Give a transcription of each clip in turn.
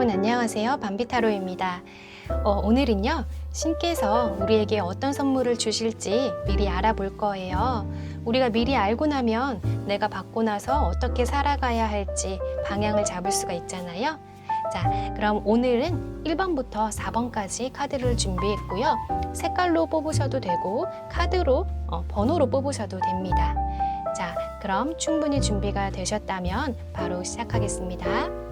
여러분 안녕하세요. 밤비타로입니다. 오늘은요, 신께서 우리에게 어떤 선물을 주실지 미리 알아볼 거예요. 우리가 미리 알고 나면 내가 받고 나서 어떻게 살아가야 할지 방향을 잡을 수가 있잖아요. 자, 그럼 오늘은 1번부터 4번까지 카드를 준비했고요. 색깔로 뽑으셔도 되고 카드로 번호로 뽑으셔도 됩니다. 자, 그럼 충분히 준비가 되셨다면 바로 시작하겠습니다.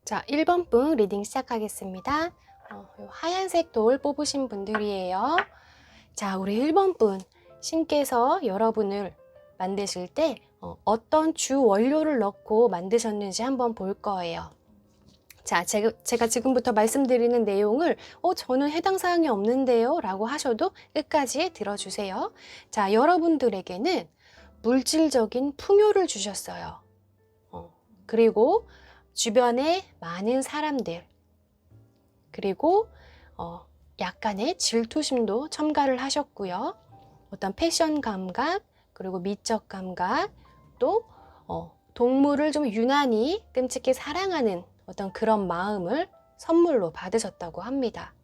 자, 1번 분 리딩 시작하겠습니다. 하얀색 돌 뽑으신 분들이에요. 자, 우리 1번 분, 신께서 여러분을 만드실 때 어떤 주 원료를 넣고 만드셨는지 한번 볼 거예요. 자, 제가 지금부터 말씀드리는 내용을 저는 해당 사항이 없는데요 라고 하셔도 끝까지 들어주세요. 자, 여러분들에게는 물질적인 풍요를 주셨어요. 그리고 주변에 많은 사람들, 그리고 약간의 질투심도 첨가를 하셨고요. 어떤 패션 감각, 그리고 미적 감각, 또 동물을 좀 유난히 끔찍히 사랑하는 어떤 그런 마음을 선물로 받으셨다고 합니다.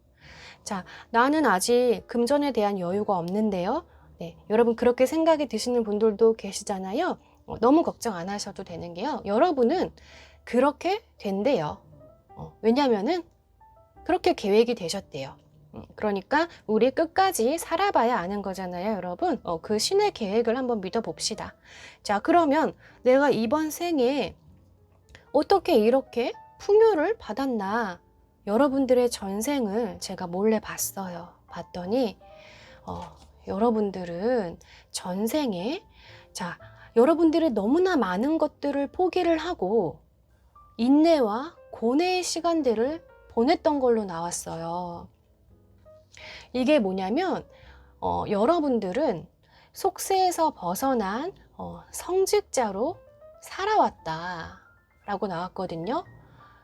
자, 나는 아직 금전에 대한 여유가 없는데요. 네, 여러분 그렇게 생각이 드시는 분들도 계시잖아요. 너무 걱정 안 하셔도 되는 게요. 여러분은 그렇게 된대요. 왜냐면은 그렇게 계획이 되셨대요. 그러니까 우리 끝까지 살아봐야 아는 거잖아요, 여러분. 그 신의 계획을 한번 믿어봅시다. 자, 그러면 내가 이번 생에 어떻게 이렇게 풍요를 받았나? 여러분들의 전생을 제가 몰래 봤어요. 봤더니 여러분들은 전생에 여러분들이 너무나 많은 것들을 포기를 하고 인내와 고뇌의 시간들을 보냈던 걸로 나왔어요. 이게 뭐냐면 여러분들은 속세에서 벗어난 성직자로 살아왔다 라고 나왔거든요.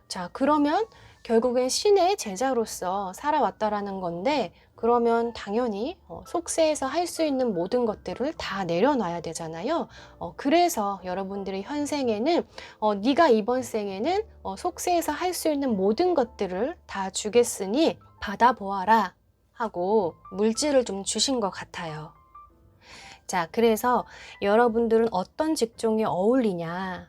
자, 그러면 결국엔 신의 제자로서 살아왔다라는 건데, 그러면 당연히 속세에서 할 수 있는 모든 것들을 다 내려놔야 되잖아요. 그래서 여러분들의 현생에는 네가 이번 생에는 속세에서 할 수 있는 모든 것들을 다 주겠으니 받아보아라 하고 물질을 좀 주신 것 같아요. 자, 그래서 여러분들은 어떤 직종에 어울리냐?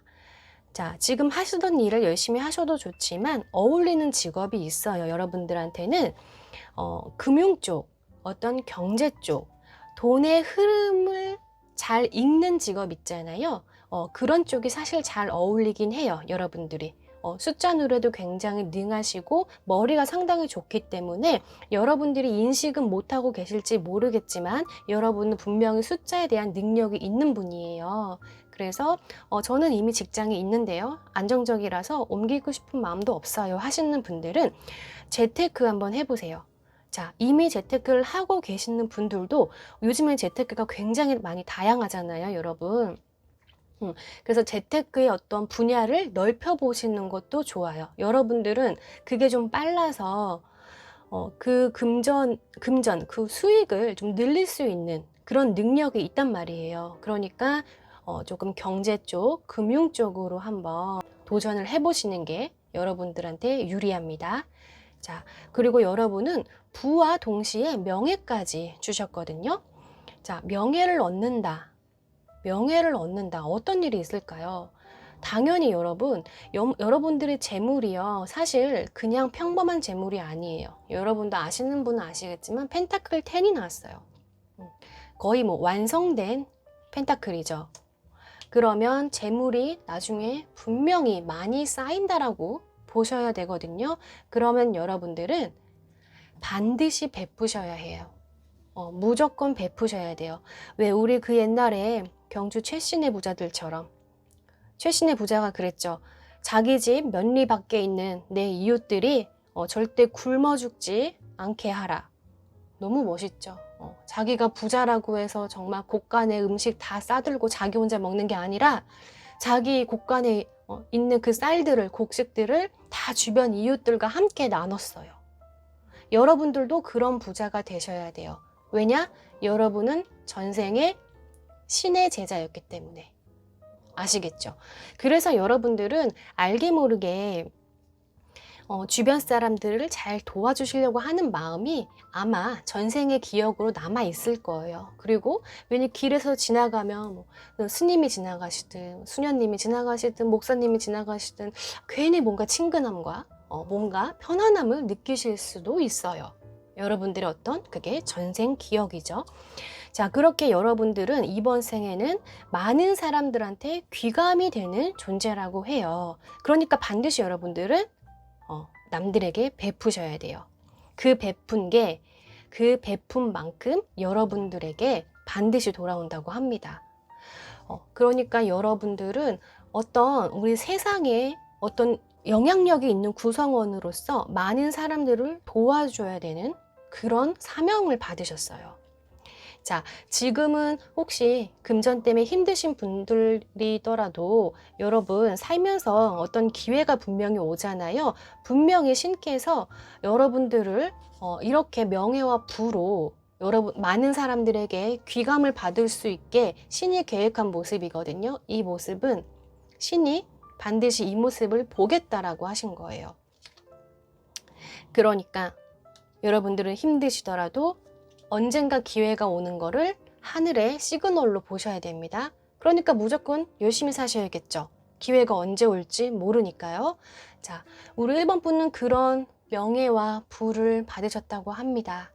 자, 지금 하시던 일을 열심히 하셔도 좋지만 어울리는 직업이 있어요. 여러분들한테는 금융 쪽, 어떤 경제 쪽, 돈의 흐름을 잘 읽는 직업 있잖아요. 그런 쪽이 사실 잘 어울리긴 해요. 여러분들이. 숫자 누래도 굉장히 능하시고 머리가 상당히 좋기 때문에 여러분들이 인식은 못하고 계실지 모르겠지만 여러분은 분명히 숫자에 대한 능력이 있는 분이에요. 그래서 저는 이미 직장에 있는데요. 안정적이라서 옮기고 싶은 마음도 없어요 하시는 분들은 재테크 한번 해보세요. 자, 이미 재테크를 하고 계시는 분들도 요즘엔 재테크가 굉장히 많이 다양하잖아요, 여러분. 그래서 재테크의 어떤 분야를 넓혀보시는 것도 좋아요. 여러분들은 그게 좀 빨라서 그 그 수익을 좀 늘릴 수 있는 그런 능력이 있단 말이에요. 그러니까 조금 경제 쪽, 금융 쪽으로 한번 도전을 해보시는 게 여러분들한테 유리합니다. 자, 그리고 여러분은 부와 동시에 명예까지 주셨거든요. 자, 명예를 얻는다. 명예를 얻는다. 어떤 일이 있을까요? 당연히 여러분들의 재물이요. 사실 그냥 평범한 재물이 아니에요. 여러분도 아시는 분은 아시겠지만 펜타클 10이 나왔어요. 거의 완성된 펜타클이죠. 그러면 재물이 나중에 분명히 많이 쌓인다라고 보셔야 되거든요. 그러면 여러분들은 반드시 베푸셔야 해요. 무조건 베푸셔야 돼요. 왜 우리 그 옛날에 경주 최신의 부자들처럼. 최신의 부자가 그랬죠. 자기 집 몇 리 밖에 있는 내 이웃들이 절대 굶어 죽지 않게 하라. 너무 멋있죠. 자기가 부자라고 해서 정말 곳간에 음식 다 싸들고 자기 혼자 먹는 게 아니라 자기 곳간에 있는 그 쌀들을, 곡식들을 다 주변 이웃들과 함께 나눴어요. 여러분들도 그런 부자가 되셔야 돼요. 왜냐? 여러분은 전생에 신의 제자였기 때문에. 아시겠죠? 그래서 여러분들은 알게 모르게 주변 사람들을 잘 도와주시려고 하는 마음이 아마 전생의 기억으로 남아 있을 거예요. 그리고 왜냐 길에서 지나가면 뭐 스님이 지나가시든 수녀님이 지나가시든 목사님이 지나가시든 괜히 뭔가 친근함과 뭔가 편안함을 느끼실 수도 있어요. 여러분들의 어떤 그게 전생 기억이죠. 자, 그렇게 여러분들은 이번 생에는 많은 사람들한테 귀감이 되는 존재라고 해요. 그러니까 반드시 여러분들은 남들에게 베푸셔야 돼요. 그 베푼 게 그 베푼만큼 여러분들에게 반드시 돌아온다고 합니다. 그러니까 여러분들은 어떤 우리 세상에 어떤 영향력이 있는 구성원으로서 많은 사람들을 도와줘야 되는 그런 사명을 받으셨어요. 자, 지금은 혹시 금전 때문에 힘드신 분들이더라도 여러분 살면서 어떤 기회가 분명히 오잖아요. 분명히 신께서 여러분들을 이렇게 명예와 부로 여러분 많은 사람들에게 귀감을 받을 수 있게 신이 계획한 모습이거든요. 이 모습은 신이 반드시 이 모습을 보겠다라고 하신 거예요. 그러니까 여러분들은 힘드시더라도 언젠가 기회가 오는 거를 하늘의 시그널로 보셔야 됩니다. 그러니까 무조건 열심히 사셔야겠죠. 기회가 언제 올지 모르니까요. 자, 우리 1번 분은 그런 명예와 부를 받으셨다고 합니다.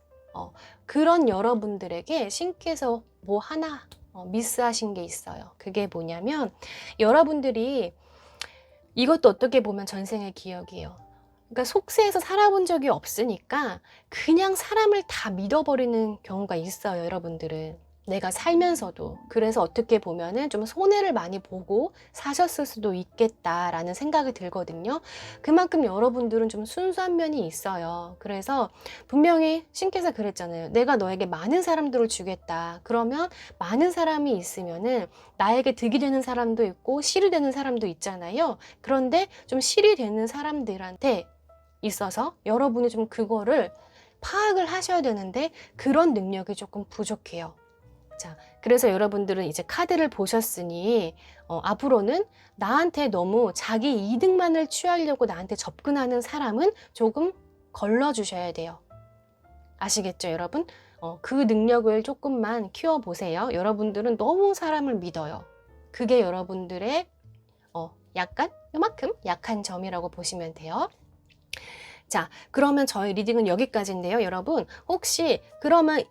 그런 여러분들에게 신께서 뭐 하나 미스하신 게 있어요. 그게 뭐냐면 여러분들이 이것도 어떻게 보면 전생의 기억이에요. 그러니까 속세에서 살아본 적이 없으니까 그냥 사람을 다 믿어버리는 경우가 있어요, 여러분들은. 내가 살면서도. 그래서 어떻게 보면은 좀 손해를 많이 보고 사셨을 수도 있겠다라는 생각이 들거든요. 그만큼 여러분들은 좀 순수한 면이 있어요. 그래서 분명히 신께서 그랬잖아요. 내가 너에게 많은 사람들을 주겠다. 그러면 많은 사람이 있으면은 나에게 득이 되는 사람도 있고 실이 되는 사람도 있잖아요. 그런데 좀 실이 되는 사람들한테 있어서 여러분이 좀 그거를 파악을 하셔야 되는데 그런 능력이 조금 부족해요. 자, 그래서 여러분들은 이제 카드를 보셨으니 앞으로는 나한테 너무 자기 이득만을 취하려고 나한테 접근하는 사람은 조금 걸러주셔야 돼요. 아시겠죠, 여러분? 그 능력을 조금만 키워보세요. 여러분들은 너무 사람을 믿어요. 그게 여러분들의 약간 요만큼 약한 점이라고 보시면 돼요. 자, 그러면 저희 리딩은 여기까지인데요, 여러분. 혹시 그러면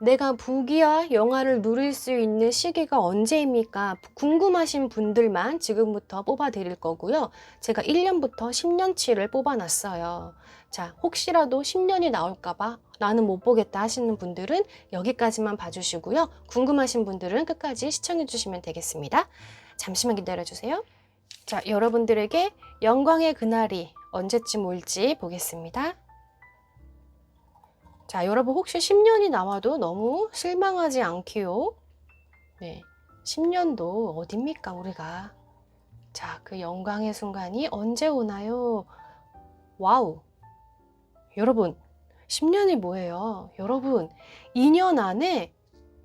내가 부귀와 영화를 누릴 수 있는 시기가 언제입니까? 궁금하신 분들만 지금부터 뽑아 드릴 거고요. 제가 1년부터 10년치를 뽑아 놨어요. 자, 혹시라도 10년이 나올까봐 나는 못 보겠다 하시는 분들은 여기까지만 봐주시고요. 궁금하신 분들은 끝까지 시청해 주시면 되겠습니다. 잠시만 기다려 주세요. 자, 여러분들에게 영광의 그날이 언제쯤 올지 보겠습니다. 자, 여러분 혹시 10년이 나와도 너무 실망하지 않기요. 네, 10년도 어딥니까 우리가. 자, 그 영광의 순간이 언제 오나요? 와우. 여러분 10년이 뭐예요? 여러분 2년 안에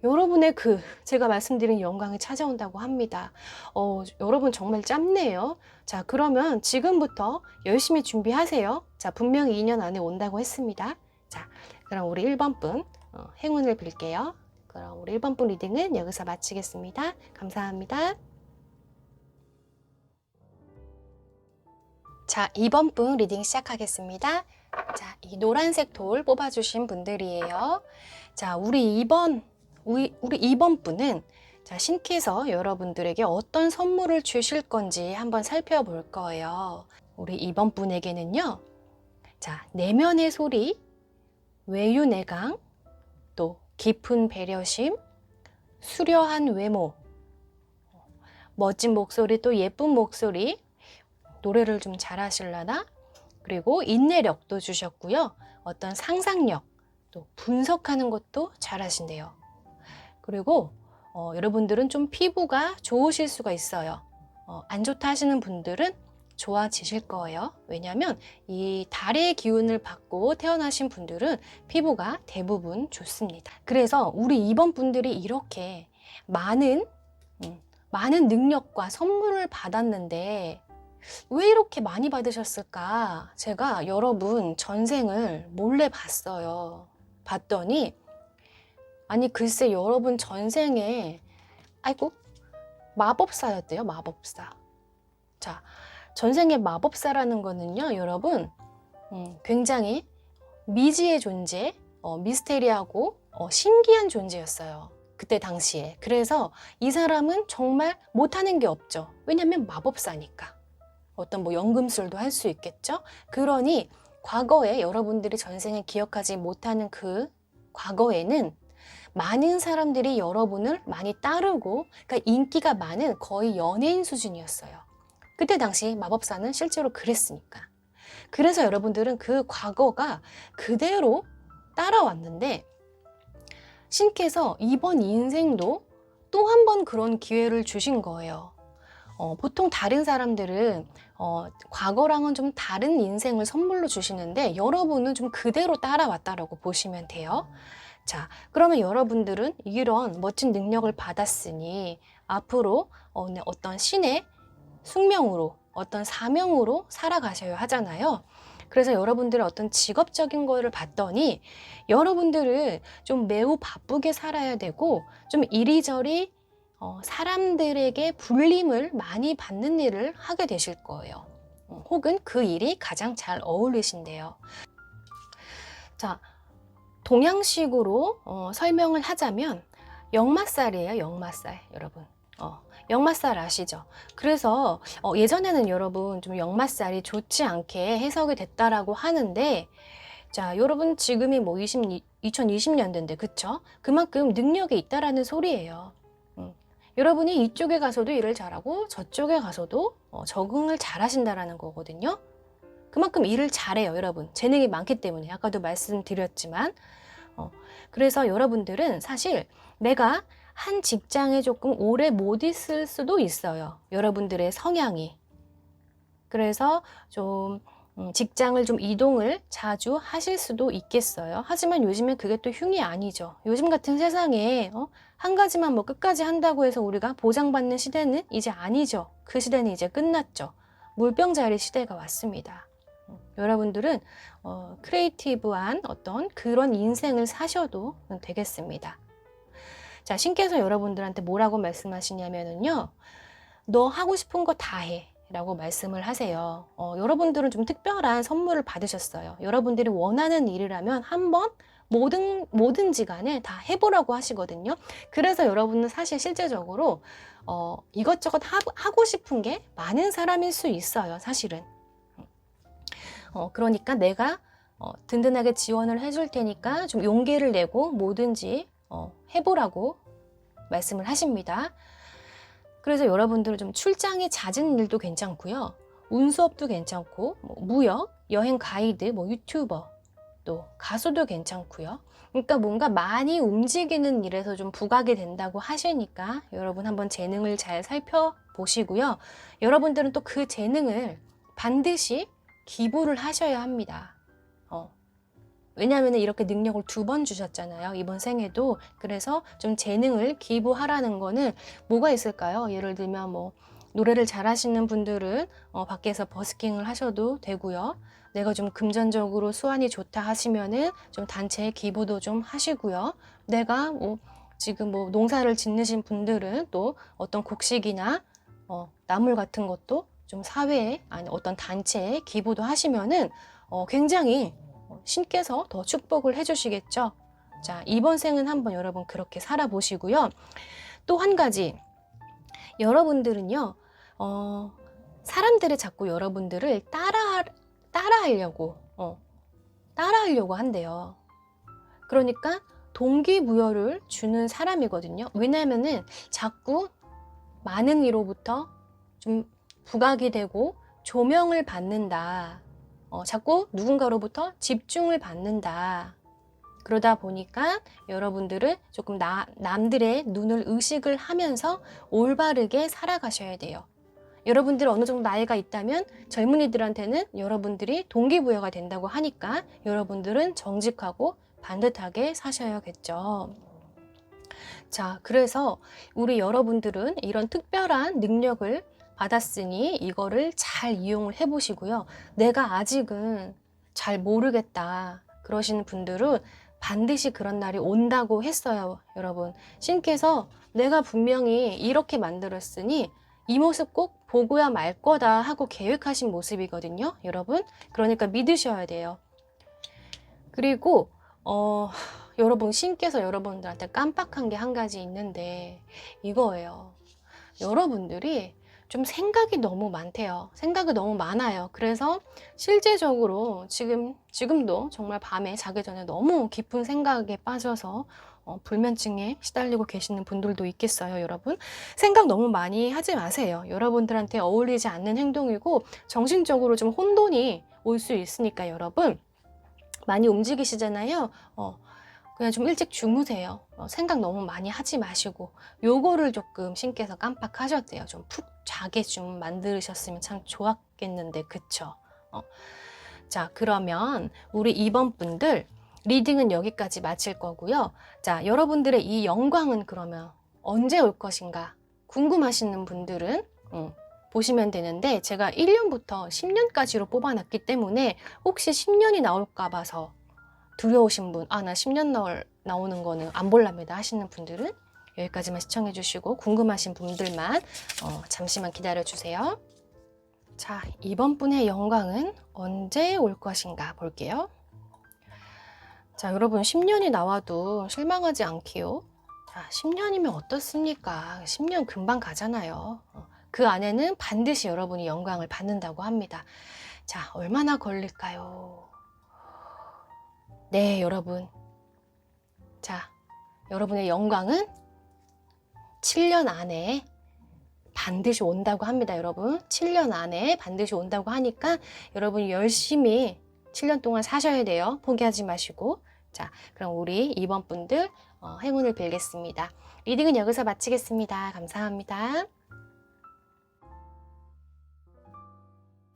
여러분의 제가 말씀드린 영광이 찾아온다고 합니다. 여러분 정말 짧네요. 자, 그러면 지금부터 열심히 준비하세요. 자, 분명히 2년 안에 온다고 했습니다. 자, 그럼 우리 1번 분 행운을 빌게요. 그럼 우리 1번 분 리딩은 여기서 마치겠습니다. 감사합니다. 자, 2번 분 리딩 시작하겠습니다. 자, 이 노란색 돌 뽑아주신 분들이에요. 자, 우리 2번 분은 자, 신께서 여러분들에게 어떤 선물을 주실 건지 한번 살펴볼 거예요. 우리 2번 분에게는요. 자, 내면의 소리, 외유내강, 또 깊은 배려심, 수려한 외모, 멋진 목소리, 또 예쁜 목소리, 노래를 좀 잘하실라나? 그리고 인내력도 주셨고요. 어떤 상상력, 또 분석하는 것도 잘하신대요. 그리고 여러분들은 좀 피부가 좋으실 수가 있어요. 안 좋다 하시는 분들은 좋아지실 거예요. 왜냐하면 이 달의 기운을 받고 태어나신 분들은 피부가 대부분 좋습니다. 그래서 우리 이번 분들이 이렇게 많은 능력과 선물을 받았는데 왜 이렇게 많이 받으셨을까? 제가 여러분 전생을 몰래 봤어요. 봤더니 아니 글쎄 여러분 전생에 아이고 마법사였대요. 마법사. 자, 전생의 마법사라는 거는요 여러분 굉장히 미지의 존재, 미스테리하고 신기한 존재였어요. 그때 당시에. 그래서 이 사람은 정말 못하는 게 없죠. 왜냐면 마법사니까. 어떤 뭐 연금술도 할 수 있겠죠. 그러니 과거에 여러분들이 전생에 기억하지 못하는 그 과거에는 많은 사람들이 여러분을 많이 따르고 그러니까 인기가 많은 거의 연예인 수준이었어요. 그때 당시 마법사는 실제로 그랬으니까. 그래서 여러분들은 그 과거가 그대로 따라왔는데 신께서 이번 인생도 또 한 번 그런 기회를 주신 거예요. 보통 다른 사람들은 과거랑은 좀 다른 인생을 선물로 주시는데 여러분은 좀 그대로 따라왔다라고 보시면 돼요. 자, 그러면 여러분들은 이런 멋진 능력을 받았으니 앞으로 어떤 신의 숙명으로 어떤 사명으로 살아가셔야 하잖아요. 그래서 여러분들의 어떤 직업적인 거를 봤더니 여러분들은 좀 매우 바쁘게 살아야 되고 좀 이리저리 사람들에게 불림을 많이 받는 일을 하게 되실 거예요. 혹은 그 일이 가장 잘 어울리신대요. 자, 동양식으로 설명을 하자면 역마살이에요. 역마살 여러분. 역마살 아시죠? 그래서 예전에는 여러분 좀 역마살이 좋지 않게 해석이 됐다라고 하는데 자 여러분 지금이 뭐 2020년대인데 그쵸? 그만큼 능력이 있다라는 소리예요. 여러분이 이쪽에 가서도 일을 잘하고 저쪽에 가서도 적응을 잘 하신다라는 거거든요. 그만큼 일을 잘해요 여러분. 재능이 많기 때문에 아까도 말씀드렸지만 그래서 여러분들은 사실 내가 한 직장에 조금 오래 못 있을 수도 있어요. 여러분들의 성향이. 그래서 좀 직장을 좀 이동을 자주 하실 수도 있겠어요. 하지만 요즘에 그게 또 흉이 아니죠. 요즘 같은 세상에 한 가지만 뭐 끝까지 한다고 해서 우리가 보장받는 시대는 이제 아니죠. 그 시대는 이제 끝났죠. 물병자리 시대가 왔습니다. 여러분들은 크리에이티브한 어떤 그런 인생을 사셔도 되겠습니다. 자, 신께서 여러분들한테 뭐라고 말씀하시냐면요. 너 하고 싶은 거 다 해. 라고 말씀을 하세요. 여러분들은 좀 특별한 선물을 받으셨어요. 여러분들이 원하는 일이라면 한번 뭐든지 간에 다 해보라고 하시거든요. 그래서 여러분은 사실 실제적으로 이것저것 하고 싶은 게 많은 사람일 수 있어요. 사실은. 그러니까 내가 든든하게 지원을 해줄 테니까 좀 용기를 내고 뭐든지 해보라고 말씀을 하십니다. 그래서 여러분들은 좀 출장이 잦은 일도 괜찮고요. 운수업도 괜찮고 뭐 무역, 여행 가이드, 뭐 유튜버, 또 가수도 괜찮고요. 그러니까 뭔가 많이 움직이는 일에서 좀 부각이 된다고 하시니까 여러분 한번 재능을 잘 살펴보시고요. 여러분들은 또 그 재능을 반드시 기부를 하셔야 합니다. 왜냐하면 이렇게 능력을 2번 주셨잖아요. 이번 생에도. 그래서 좀 재능을 기부하라는 거는 뭐가 있을까요? 예를 들면 뭐 노래를 잘하시는 분들은 밖에서 버스킹을 하셔도 되고요. 내가 좀 금전적으로 수완이 좋다 하시면은 좀 단체에 기부도 좀 하시고요. 내가 뭐 지금 뭐 농사를 짓는 분들은 또 어떤 곡식이나 나물 같은 것도 좀 사회에 아니 어떤 단체에 기부도 하시면은 굉장히 신께서 더 축복을 해주시겠죠. 자, 이번 생은 한번 여러분 그렇게 살아보시고요. 또 한 가지, 여러분들은요, 사람들이 자꾸 여러분들을 따라하려고 한대요. 그러니까 동기부여를 주는 사람이거든요. 왜냐면은 자꾸 많은 이로부터 좀 부각이 되고 조명을 받는다. 자꾸 누군가로부터 집중을 받는다. 그러다 보니까 여러분들은 조금 남들의 눈을 의식을 하면서 올바르게 살아가셔야 돼요. 여러분들 어느 정도 나이가 있다면 젊은이들한테는 여러분들이 동기부여가 된다고 하니까 여러분들은 정직하고 반듯하게 사셔야겠죠. 자, 그래서 우리 여러분들은 이런 특별한 능력을 받았으니 이거를 잘 이용을 해보시고요. 내가 아직은 잘 모르겠다 그러시는 분들은 반드시 그런 날이 온다고 했어요. 여러분, 신께서 내가 분명히 이렇게 만들었으니 이 모습 꼭 보고야 말 거다 하고 계획하신 모습이거든요. 여러분, 그러니까 믿으셔야 돼요. 그리고 여러분, 신께서 여러분들한테 깜빡한 게 한 가지 있는데 이거예요. 여러분들이 좀 생각이 너무 많대요. 생각이 너무 많아요. 그래서 실제적으로 지금도 정말 밤에 자기 전에 너무 깊은 생각에 빠져서 불면증에 시달리고 계시는 분들도 있겠어요. 여러분, 생각 너무 많이 하지 마세요. 여러분들한테 어울리지 않는 행동이고 정신적으로 좀 혼돈이 올 수 있으니까 여러분, 많이 움직이시잖아요. 그냥 좀 일찍 주무세요. 생각 너무 많이 하지 마시고 요거를 조금 신께서 깜빡하셨대요. 좀 푹 자게 좀 만드셨으면 참 좋았겠는데, 그쵸? 자, 그러면 우리 이번 분들 리딩은 여기까지 마칠 거고요. 자, 여러분들의 이 영광은 그러면 언제 올 것인가 궁금하시는 분들은 보시면 되는데, 제가 1년부터 10년까지로 뽑아놨기 때문에 혹시 10년이 나올까 봐서 두려우신 분, 나 10년 나오는 거는 안 볼랍니다 하시는 분들은 여기까지만 시청해 주시고, 궁금하신 분들만 잠시만 기다려 주세요. 자, 이번 분의 영광은 언제 올 것인가 볼게요. 자, 여러분, 10년이 나와도 실망하지 않기요. 자, 10년이면 어떻습니까? 10년 금방 가잖아요. 그 안에는 반드시 여러분이 영광을 받는다고 합니다. 자, 얼마나 걸릴까요? 네, 여러분. 자, 여러분의 영광은 7년 안에 반드시 온다고 합니다, 여러분. 7년 안에 반드시 온다고 하니까 여러분이 열심히 7년 동안 사셔야 돼요. 포기하지 마시고. 자, 그럼 우리 이번 분들 행운을 빌겠습니다. 리딩은 여기서 마치겠습니다. 감사합니다.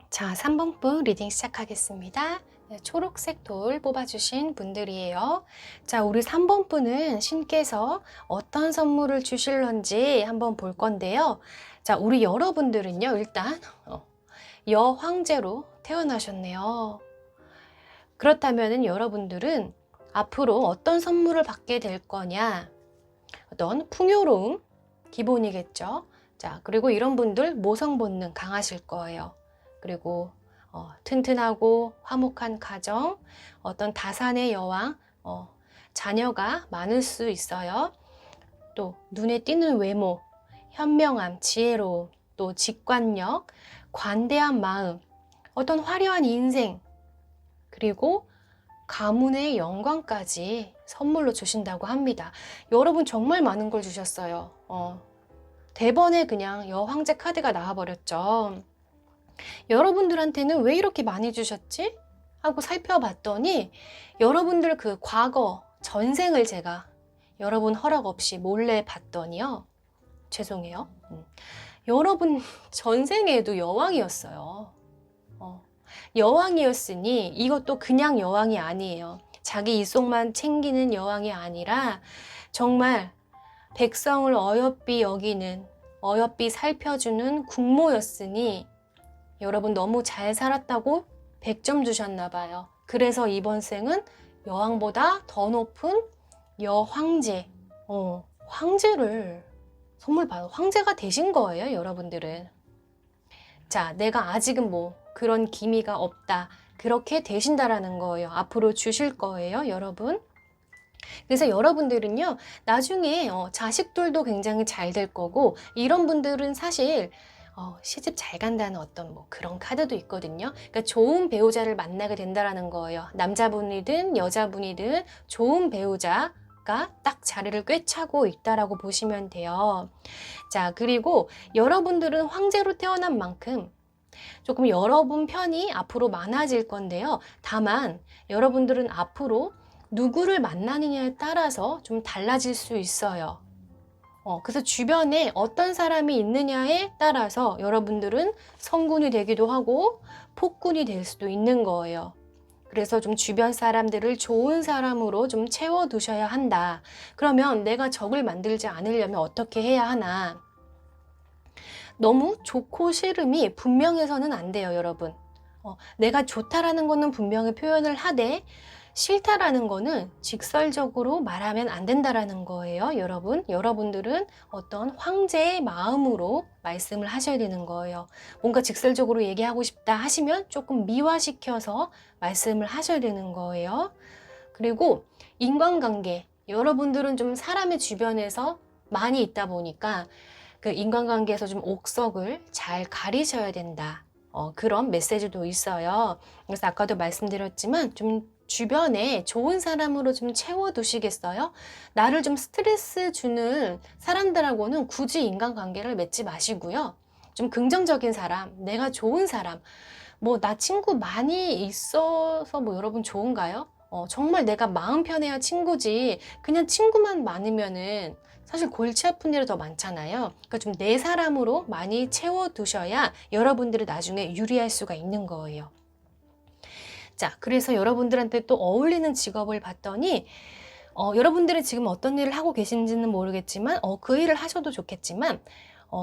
자, 3번 분 리딩 시작하겠습니다. 네, 초록색 돌 뽑아주신 분들이에요. 자, 우리 3번 분은 신께서 어떤 선물을 주실런지 한번 볼 건데요. 자, 우리 여러분들은요, 일단 여황제로 태어나셨네요. 그렇다면 여러분들은 앞으로 어떤 선물을 받게 될 거냐? 어떤 풍요로움, 기본이겠죠. 자, 그리고 이런 분들 모성 본능 강하실 거예요. 그리고 튼튼하고 화목한 가정, 어떤 다산의 여왕, 자녀가 많을 수 있어요. 또 눈에 띄는 외모, 현명함, 지혜로움, 또 직관력, 관대한 마음, 어떤 화려한 인생, 그리고 가문의 영광까지 선물로 주신다고 합니다. 여러분 정말 많은 걸 주셨어요. 대번에 그냥 여황제 카드가 나와버렸죠. 여러분들한테는 왜 이렇게 많이 주셨지? 하고 살펴봤더니 여러분들 그 과거 전생을 제가 여러분 허락 없이 몰래 봤더니요. 죄송해요. 여러분 전생에도 여왕이었어요. 여왕이었으니 이것도 그냥 여왕이 아니에요. 자기 이속만 챙기는 여왕이 아니라 정말 백성을 어여삐 여기는, 어여삐 살펴주는 국모였으니 여러분 너무 잘 살았다고 100점 주셨나 봐요. 그래서 이번 생은 여왕보다 더 높은 여황제, 황제를 선물 받아 황제가 되신 거예요, 여러분들은. 자, 내가 아직은 뭐 그런 기미가 없다, 그렇게 되신다라는 거예요. 앞으로 주실 거예요, 여러분. 그래서 여러분들은요, 나중에 자식들도 굉장히 잘 될 거고, 이런 분들은 사실 시집 잘 간다는 어떤 뭐 그런 카드도 있거든요. 그러니까 좋은 배우자를 만나게 된다라는 거예요. 남자분이든 여자분이든 좋은 배우자 보니까 딱 자리를 꿰차고 있다라고 보시면 돼요. 자, 그리고 여러분들은 황제로 태어난 만큼 조금 여러분 편이 앞으로 많아질 건데요. 다만 여러분들은 앞으로 누구를 만나느냐에 따라서 좀 달라질 수 있어요. 그래서 주변에 어떤 사람이 있느냐에 따라서 여러분들은 성군이 되기도 하고 폭군이 될 수도 있는 거예요. 그래서 좀 주변 사람들을 좋은 사람으로 좀 채워두셔야 한다. 그러면 내가 적을 만들지 않으려면 어떻게 해야 하나? 너무 좋고 싫음이 분명해서는 안 돼요, 여러분. 내가 좋다라는 거는 분명히 표현을 하되 싫다라는 거는 직설적으로 말하면 안 된다라는 거예요, 여러분. 여러분들은 어떤 황제의 마음으로 말씀을 하셔야 되는 거예요. 뭔가 직설적으로 얘기하고 싶다 하시면 조금 미화시켜서 말씀을 하셔야 되는 거예요. 그리고 인간관계, 여러분들은 좀 사람의 주변에서 많이 있다 보니까 그 인간관계에서 좀 옥석을 잘 가리셔야 된다. 그런 메시지도 있어요. 그래서 아까도 말씀드렸지만 좀 주변에 좋은 사람으로 좀 채워두시겠어요? 나를 좀 스트레스 주는 사람들하고는 굳이 인간관계를 맺지 마시고요. 좀 긍정적인 사람, 내가 좋은 사람, 뭐 나 친구 많이 있어서 뭐 여러분 좋은가요? 정말 내가 마음 편해야 친구지 그냥 친구만 많으면은 사실 골치 아픈 일이 더 많잖아요. 그러니까 좀 내 사람으로 많이 채워두셔야 여러분들이 나중에 유리할 수가 있는 거예요. 자, 그래서 여러분들한테 또 어울리는 직업을 봤더니 여러분들이 지금 어떤 일을 하고 계신지는 모르겠지만 그 일을 하셔도 좋겠지만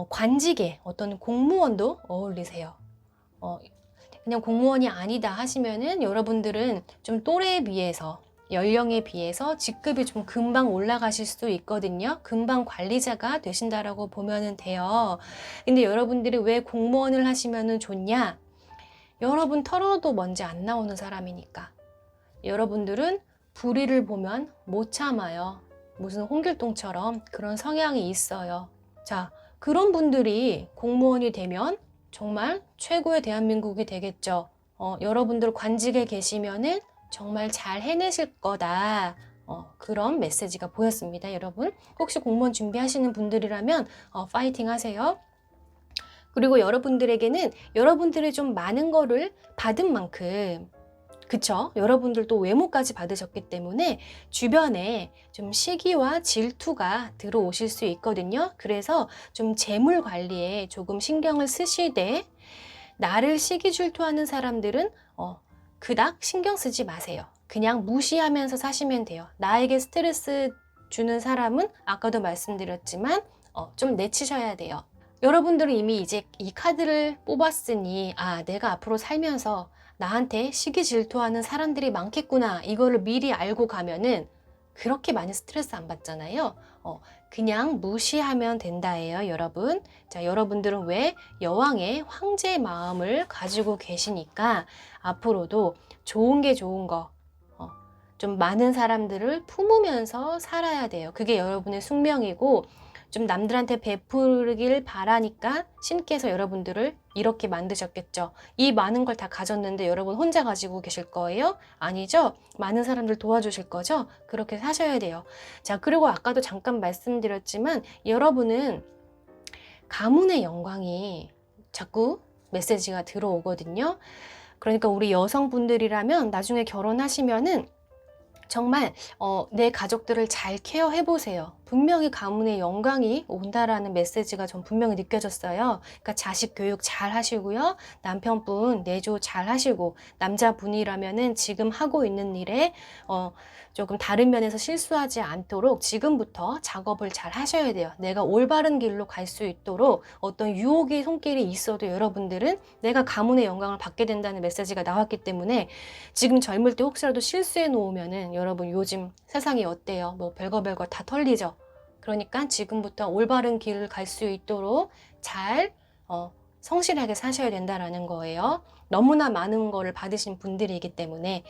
관직에 어떤 공무원도 어울리세요. 그냥 공무원이 아니다 하시면은 여러분들은 좀 또래에 비해서 연령에 비해서 직급이 좀 금방 올라가실 수도 있거든요. 금방 관리자가 되신다라고 보면 돼요. 근데 여러분들이 왜 공무원을 하시면 좋냐? 여러분 털어도 먼지 안 나오는 사람이니까. 여러분들은 불의를 보면 못 참아요. 무슨 홍길동처럼 그런 성향이 있어요. 자, 그런 분들이 공무원이 되면 정말 최고의 대한민국이 되겠죠. 여러분들 관직에 계시면은 정말 잘 해내실 거다. 그런 메시지가 보였습니다, 여러분. 혹시 공무원 준비하시는 분들이라면 파이팅 하세요. 그리고 여러분들에게는 여러분들이 좀 많은 거를 받은 만큼 그쵸? 여러분들도 외모까지 받으셨기 때문에 주변에 좀 시기와 질투가 들어오실 수 있거든요. 그래서 좀 재물 관리에 조금 신경을 쓰시되 나를 시기 질투하는 사람들은 그닥 신경 쓰지 마세요. 그냥 무시하면서 사시면 돼요. 나에게 스트레스 주는 사람은 아까도 말씀드렸지만 좀 내치셔야 돼요. 여러분들은 이미 이제 이 카드를 뽑았으니 내가 앞으로 살면서 나한테 시기 질투하는 사람들이 많겠구나 이거를 미리 알고 가면은 그렇게 많이 스트레스 안 받잖아요. 그냥 무시하면 된다예요, 여러분. 자, 여러분들은 왜 여왕의 황제의 마음을 가지고 계시니까 앞으로도 좋은 게 좋은 거, 좀 많은 사람들을 품으면서 살아야 돼요. 그게 여러분의 숙명이고 좀 남들한테 베풀길 바라니까 신께서 여러분들을 이렇게 만드셨겠죠. 이 많은 걸 다 가졌는데 여러분 혼자 가지고 계실 거예요? 아니죠? 많은 사람들 도와주실 거죠? 그렇게 사셔야 돼요. 자, 그리고 아까도 잠깐 말씀드렸지만 여러분은 가문의 영광이 자꾸 메시지가 들어오거든요. 그러니까 우리 여성분들이라면 나중에 결혼하시면은 정말 내 가족들을 잘 케어해 보세요. 분명히 가문의 영광이 온다라는 메시지가 전 분명히 느껴졌어요. 그러니까 자식 교육 잘 하시고요. 남편분 내조 잘 하시고 남자분이라면은 지금 하고 있는 일에 조금 다른 면에서 실수하지 않도록 지금부터 작업을 잘 하셔야 돼요. 내가 올바른 길로 갈 수 있도록 어떤 유혹의 손길이 있어도 여러분들은 내가 가문의 영광을 받게 된다는 메시지가 나왔기 때문에 지금 젊을 때 혹시라도 실수해 놓으면은 여러분 요즘 세상이 어때요? 뭐 별거 다 털리죠. 그러니까 지금부터 올바른 길을 갈 수 있도록 잘 성실하게 사셔야 된다라는 거예요. 너무나 많은 거를 받으신 분들이기 때문에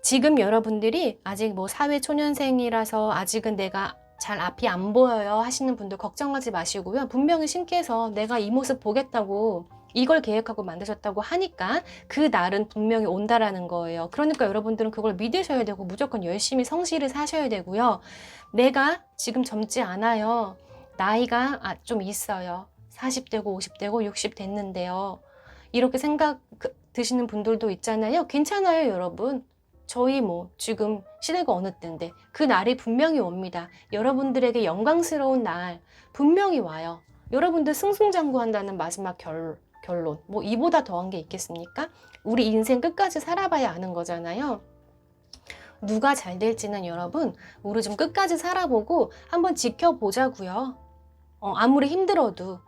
지금 여러분들이 아직 뭐 사회초년생이라서 아직은 내가 잘 앞이 안 보여요 하시는 분들 걱정하지 마시고요. 분명히 신께서 내가 이 모습 보겠다고 이걸 계획하고 만드셨다고 하니까 그 날은 분명히 온다라는 거예요. 그러니까 여러분들은 그걸 믿으셔야 되고 무조건 열심히 성실히 사셔야 되고요. 내가 지금 젊지 않아요. 나이가 좀 있어요. 40대고 50대고 60 됐는데요. 이렇게 생각 드시는 분들도 있잖아요. 괜찮아요, 여러분. 저희 지금 시대가 어느 때인데 그 날이 분명히 옵니다. 여러분들에게 영광스러운 날 분명히 와요. 여러분들 승승장구한다는 마지막 결론. 이보다 더한 게 있겠습니까? 우리 인생 끝까지 살아봐야 아는 거잖아요. 누가 잘 될지는 여러분, 우리 좀 끝까지 살아보고 한번 지켜보자고요. 아무리 힘들어도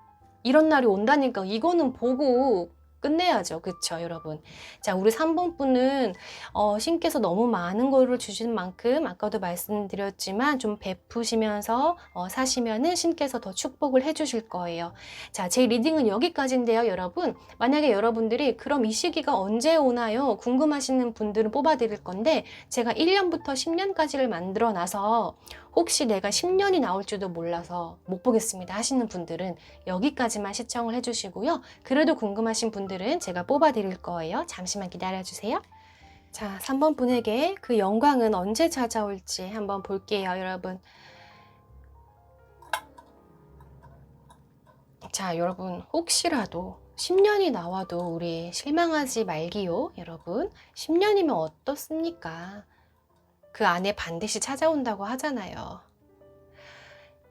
이런 날이 온다니까 이거는 보고 끝내야죠. 그쵸, 여러분? 자, 우리 3번 분은 신께서 너무 많은 거를 주신 만큼 아까도 말씀드렸지만 좀 베푸시면서 사시면은 신께서 더 축복을 해주실 거예요. 자, 제 리딩은 여기까지인데요, 여러분. 만약에 여러분들이 그럼 이 시기가 언제 오나요? 궁금하시는 분들은 뽑아드릴 건데 제가 1년부터 10년까지를 만들어 놔서 혹시 내가 10년이 나올지도 몰라서 못 보겠습니다 하시는 분들은 여기까지만 시청을 해주시고요. 그래도 궁금하신 분들은 제가 뽑아드릴 거예요. 잠시만 기다려주세요. 자, 3번 분에게 그 영광은 언제 찾아올지 한번 볼게요, 여러분. 자, 여러분 혹시라도 10년이 나와도 우리 실망하지 말기요, 여러분. 10년이면 어떻습니까? 그 안에 반드시 찾아온다고 하잖아요.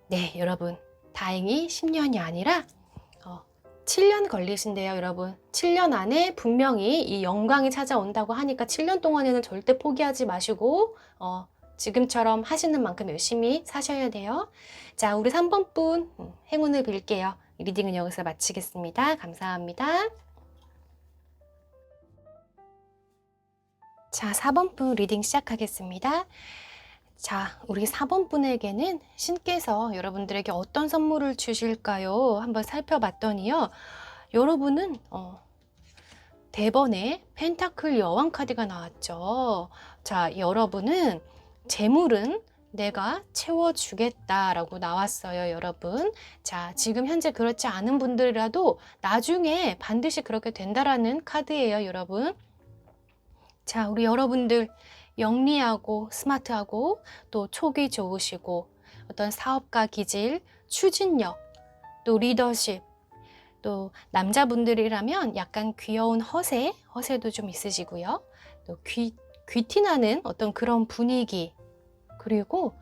네, 여러분. 다행히 10년이 아니라 7년 걸리신대요, 여러분. 7년 안에 분명히 이 영광이 찾아온다고 하니까 7년 동안에는 절대 포기하지 마시고 지금처럼 하시는 만큼 열심히 사셔야 돼요. 자, 우리 3번 분 행운을 빌게요. 리딩은 여기서 마치겠습니다. 감사합니다. 자, 4번 분 리딩 시작하겠습니다. 자, 우리 4번 분에게는 신께서 여러분들에게 어떤 선물을 주실까요? 한번 살펴봤더니요. 여러분은 대번에 펜타클 여왕 카드가 나왔죠. 자, 여러분은 재물은 내가 채워주겠다라고 나왔어요, 여러분. 자, 지금 현재 그렇지 않은 분들이라도 나중에 반드시 그렇게 된다라는 카드예요, 여러분. 자, 우리 여러분들 영리하고 스마트하고 또 촉이 좋으시고 어떤 사업가 기질, 추진력, 또 리더십, 또 남자분들이라면 약간 귀여운 허세도 좀 있으시고요. 또 귀티나는 어떤 그런 분위기, 그리고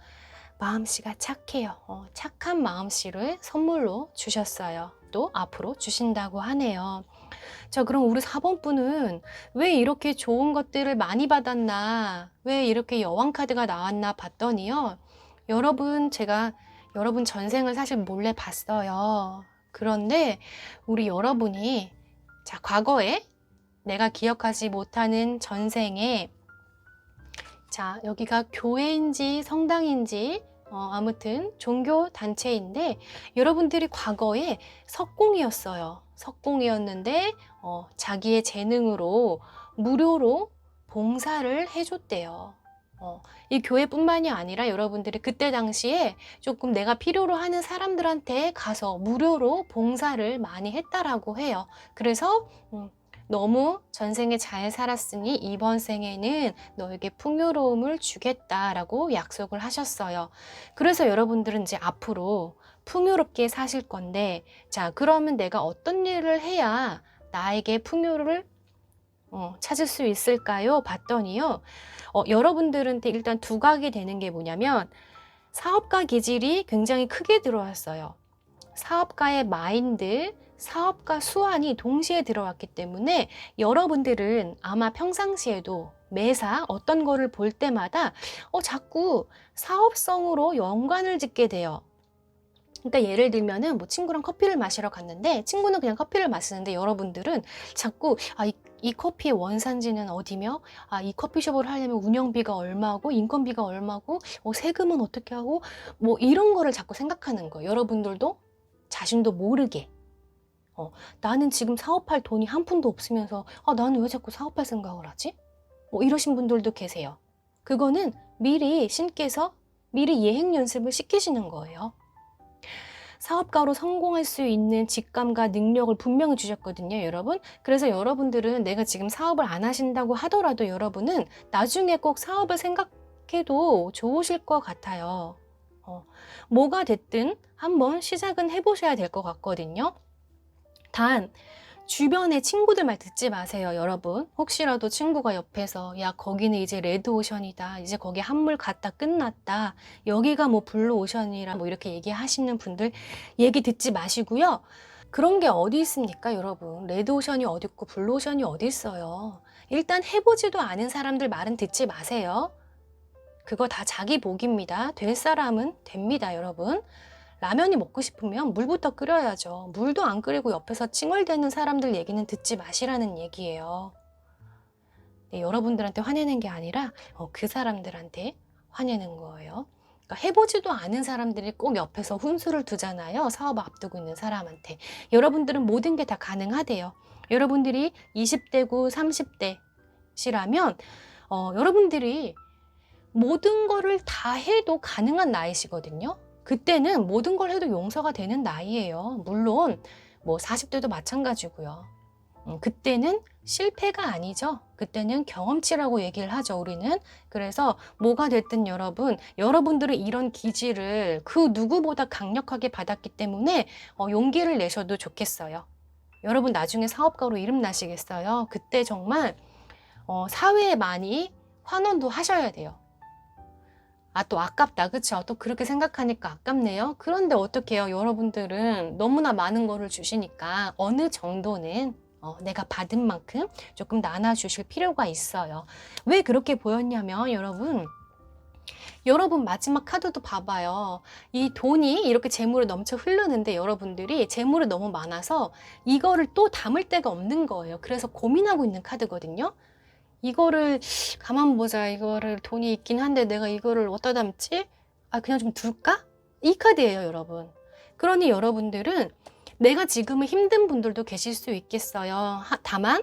마음씨가 착해요. 착한 마음씨를 선물로 주셨어요. 또 앞으로 주신다고 하네요. 자, 그럼 우리 4번 분은 왜 이렇게 좋은 것들을 많이 받았나, 왜 이렇게 여왕 카드가 나왔나 봤더니요. 여러분, 제가 여러분 전생을 사실 몰래 봤어요. 그런데 우리 여러분이 자, 과거에 내가 기억하지 못하는 전생에 자, 여기가 교회인지 성당인지 아무튼 종교 단체인데 여러분들이 과거에 석공이었어요. 석공이었는데 자기의 재능으로 무료로 봉사를 해줬대요. 이 교회뿐만이 아니라 여러분들이 그때 당시에 조금 내가 필요로 하는 사람들한테 가서 무료로 봉사를 많이 했다라고 해요. 그래서 너무 전생에 잘 살았으니 이번 생에는 너에게 풍요로움을 주겠다라고 약속을 하셨어요. 그래서 여러분들은 이제 앞으로 풍요롭게 사실 건데, 자, 그러면 내가 어떤 일을 해야 나에게 풍요를 찾을 수 있을까요? 봤더니요. 여러분들한테 일단 두각이 되는 게 뭐냐면 사업가 기질이 굉장히 크게 들어왔어요. 사업가의 마인드, 사업가 수완이 동시에 들어왔기 때문에 여러분들은 아마 평상시에도 매사 어떤 거를 볼 때마다 자꾸 사업성으로 연관을 짓게 돼요. 그러니까 예를 들면은 친구랑 커피를 마시러 갔는데 친구는 그냥 커피를 마시는데 여러분들은 자꾸 이 커피의 원산지는 어디며 이 커피숍을 하려면 운영비가 얼마고 인건비가 얼마고 세금은 어떻게 하고 이런 거를 자꾸 생각하는 거예요. 여러분들도 자신도 모르게 나는 지금 사업할 돈이 한 푼도 없으면서 나는 왜 자꾸 사업할 생각을 하지? 이러신 분들도 계세요. 그거는 미리 신께서 미리 예행 연습을 시키시는 거예요. 사업가로 성공할 수 있는 직감과 능력을 분명히 주셨거든요, 여러분. 그래서 여러분들은 내가 지금 사업을 안 하신다고 하더라도 여러분은 나중에 꼭 사업을 생각해도 좋으실 것 같아요. 뭐가 됐든 한번 시작은 해보셔야 될 것 같거든요. 단 주변의 친구들 말 듣지 마세요, 여러분. 혹시라도 친구가 옆에서 야, 거기는 이제 레드오션이다, 이제 거기 한물 갔다 끝났다, 여기가 뭐 블루오션이라 뭐 이렇게 얘기하시는 분들 얘기 듣지 마시고요. 그런 게 어디 있습니까, 여러분. 레드오션이 어디 있고 블루오션이 어디 있어요. 일단 해보지도 않은 사람들 말은 듣지 마세요. 그거 다 자기 복입니다. 될 사람은 됩니다, 여러분. 라면이 먹고 싶으면 물부터 끓여야죠. 물도 안 끓이고 옆에서 칭얼대는 사람들 얘기는 듣지 마시라는 얘기예요. 네, 여러분들한테 화내는 게 아니라 그 사람들한테 화내는 거예요. 그러니까 해보지도 않은 사람들이 꼭 옆에서 훈수를 두잖아요. 사업 앞두고 있는 사람한테. 여러분들은 모든 게 다 가능하대요. 여러분들이 20대고 30대시라면 여러분들이 모든 거를 다 해도 가능한 나이시거든요. 그때는 모든 걸 해도 용서가 되는 나이예요. 물론 뭐 40대도 마찬가지고요. 그때는 실패가 아니죠. 그때는 경험치라고 얘기를 하죠, 우리는. 그래서 뭐가 됐든 여러분들은 이런 기질을 그 누구보다 강력하게 받았기 때문에 용기를 내셔도 좋겠어요. 여러분 나중에 사업가로 이름 나시겠어요? 그때 정말 사회에 많이 환원도 하셔야 돼요. 또 아깝다, 그쵸? 또 그렇게 생각하니까 아깝네요. 그런데 어떡해요? 여러분들은 너무나 많은 거를 주시니까 어느 정도는 내가 받은 만큼 조금 나눠주실 필요가 있어요. 왜 그렇게 보였냐면 여러분 마지막 카드도 봐봐요. 이 돈이 이렇게 재물을 넘쳐 흐르는데 여러분들이 재물이 너무 많아서 이거를 또 담을 데가 없는 거예요. 그래서 고민하고 있는 카드거든요. 이거를 가만 보자. 이거를 돈이 있긴 한데 내가 이거를 어디다 담지? 그냥 좀 둘까? 이 카드예요, 여러분. 그러니 여러분들은 내가 지금은 힘든 분들도 계실 수 있겠어요. 다만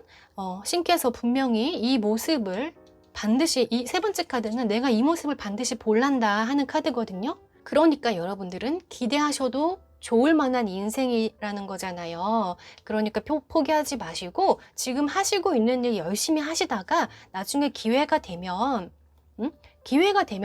신께서 분명히 이 모습을 반드시, 이 세 번째 카드는 내가 이 모습을 반드시 볼란다 하는 카드거든요. 그러니까 여러분들은 기대하셔도 좋을 만한 인생이라는 거잖아요. 그러니까 포기하지 마시고 지금 하시고 있는 일 열심히 하시다가 나중에 기회가 되면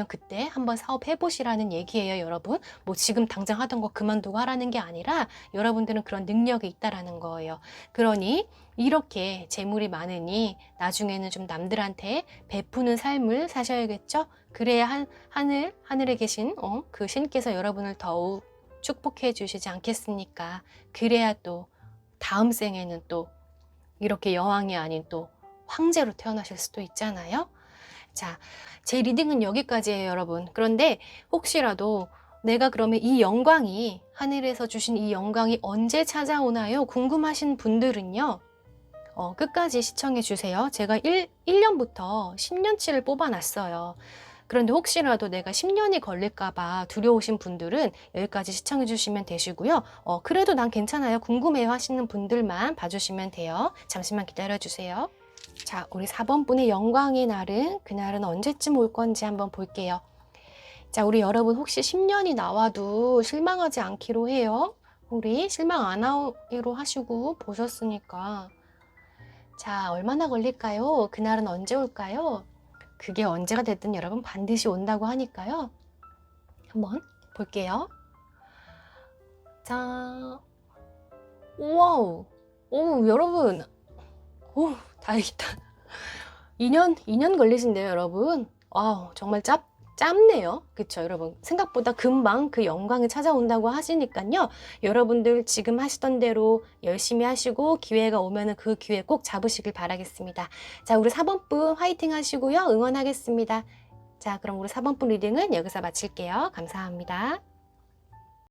그때 한번 사업 해보시라는 얘기예요, 여러분. 뭐 지금 당장 하던 거 그만두고 하라는 게 아니라 여러분들은 그런 능력이 있다라는 거예요. 그러니 이렇게 재물이 많으니 나중에는 좀 남들한테 베푸는 삶을 사셔야겠죠? 그래야 하늘에 계신 그 신께서 여러분을 더욱 축복해 주시지 않겠습니까? 그래야 또 다음 생에는 또 이렇게 여왕이 아닌 또 황제로 태어나실 수도 있잖아요. 자, 제 리딩은 여기까지예요, 여러분. 그런데 혹시라도 내가 그러면 이 영광이, 하늘에서 주신 이 영광이 언제 찾아오나요? 궁금하신 분들은요. 끝까지 시청해 주세요. 제가 1년부터 10년치를 뽑아놨어요. 그런데 혹시라도 내가 10년이 걸릴까봐 두려우신 분들은 여기까지 시청해 주시면 되시고요. 그래도 난 괜찮아요. 궁금해요 하시는 분들만 봐주시면 돼요. 잠시만 기다려 주세요. 자, 우리 4번 분의 영광의 날은, 그날은 언제쯤 올 건지 한번 볼게요. 자, 우리 여러분 혹시 10년이 나와도 실망하지 않기로 해요. 우리 실망 안 하기로 하시고 보셨으니까. 자, 얼마나 걸릴까요? 그날은 언제 올까요? 그게 언제가 됐든 여러분 반드시 온다고 하니까요. 한번 볼게요. 자, 와우, 오, 여러분, 오, 다행이다. 2년 걸리신대요, 여러분. 와우, 정말 짧네요. 그쵸, 여러분. 생각보다 금방 그 영광이 찾아온다고 하시니까요. 여러분들 지금 하시던 대로 열심히 하시고 기회가 오면은 그 기회 꼭 잡으시길 바라겠습니다. 자, 우리 4번 분 화이팅 하시고요. 응원하겠습니다. 자, 그럼 우리 4번 분 리딩은 여기서 마칠게요. 감사합니다.